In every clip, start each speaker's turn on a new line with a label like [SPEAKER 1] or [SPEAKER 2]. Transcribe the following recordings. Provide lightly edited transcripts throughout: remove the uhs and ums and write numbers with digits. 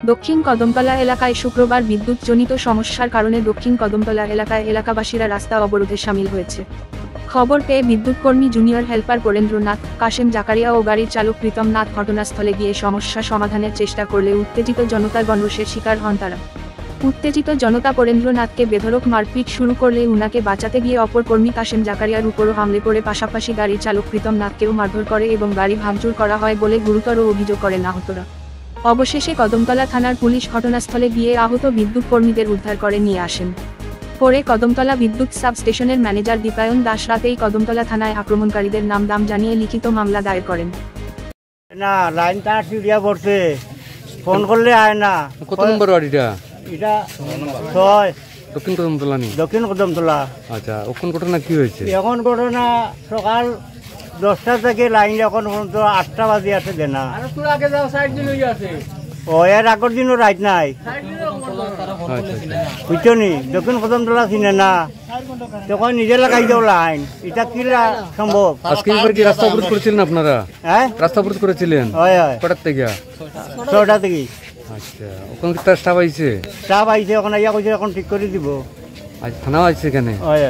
[SPEAKER 1] দক্ষিণ কদমতলা এলাকায় শুক্রবার বিদ্যুৎজনিত সমস্যার কারণে দক্ষিণ কদমতলা এলাকায় এলাকাবাসীরা রাস্তা অবরোধে শামিল হয়েছে। খবর পেয়ে বিদ্যুৎকর্মী জুনিয়র হেল্পার পরেন্দ্রনাথ, কাশেম জাকারিয়া ও গাড়ির চালক প্রীতম নাথ ঘটনাস্থলে গিয়ে সমস্যা সমাধানের চেষ্টা করলে উত্তেজিত জনতার গণরোষের শিকার হন তারা। উত্তেজিত জনতা পরেন্দ্রনাথকে বেধড়ক মারপিট শুরু করলে উনাকে বাঁচাতে গিয়ে অপর কর্মী কাশেম জাকারিয়ার উপরও হামলে পড়ে পাশাপাশি গাড়ির চালক প্রীতম নাথকেও মারধর করে এবং গাড়ি ভাঙচুর করা হয় বলে গুরুতর অভিযোগ করেন আহতরা। অবশেষে কদমতলা থানার পুলিশ ঘটনাস্থলে গিয়ে আহত বিদ্যুৎ কর্মীদের উদ্ধার করে নিয়ে আসেন। পরে কদমতলা বিদ্যুৎ সাব স্টেশনের ম্যানেজার দীপায়ন দাস রাতেই কদমতলা থানায় আক্রমণকারীদের নাম জানিয়ে লিখিত মামলা দায়ের করেন।
[SPEAKER 2] না, লাইন তার সিরিয়া পড়ছে, ফোন করলে আয় না।
[SPEAKER 3] কত নম্বর বাড়িটা?
[SPEAKER 2] এটা 6
[SPEAKER 3] দক্ষিণ কদমতলা নি?
[SPEAKER 2] দক্ষিণ কদমতলা।
[SPEAKER 3] আচ্ছা, ওখান ঘটনা কি হয়েছে?
[SPEAKER 2] এখন ঘটনা সকাল 10টা থেকে লাইন এখন পর্যন্ত 8টা বাজে আছে দেনা। ও এর আগের দিনও রাইট নাই, বুঝছো নি? দক্ষিণ কদমতলা চিনে না, তখন নিজে লাগাই দেও লাইন, এটা কি সম্ভব?
[SPEAKER 3] আজকে এবার কি রাস্তা অবরোধ করেছিলেন আপনারা?
[SPEAKER 2] হ্যাঁ,
[SPEAKER 3] রাস্তা অবরোধ করেছিলেন?
[SPEAKER 2] হয় হয়,
[SPEAKER 3] কটার থেকে?
[SPEAKER 2] 6টা থেকে।
[SPEAKER 3] আচ্ছা, ওখানে কি তার স্টাফ আইছে?
[SPEAKER 2] স্টাফ আইছে, এখন আইয়া কইছে এখন ঠিক করে দিব।
[SPEAKER 3] আজ থানাও আইছে এখানে?
[SPEAKER 2] হয়,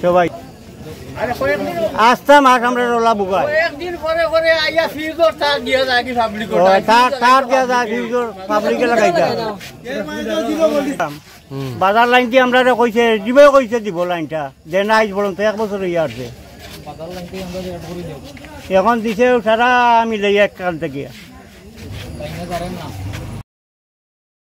[SPEAKER 2] সবাই আস্তা মাস আমরা রোলা বুকাই একদিন পরে পরে আইয়া ফিউজর তার দিয়া যায় কি পাবলিক তার দিয়া যায় ফিউজর পাবলিকে লাগাইতা। বাজার লাইনটি আমরা কইছে দিবে, কইছে দিব লাইনটা দে নাই বলুন তো 1 বছর হইয়া আছে। এখন দিছে সারা আমি লই এক কাল থেকে।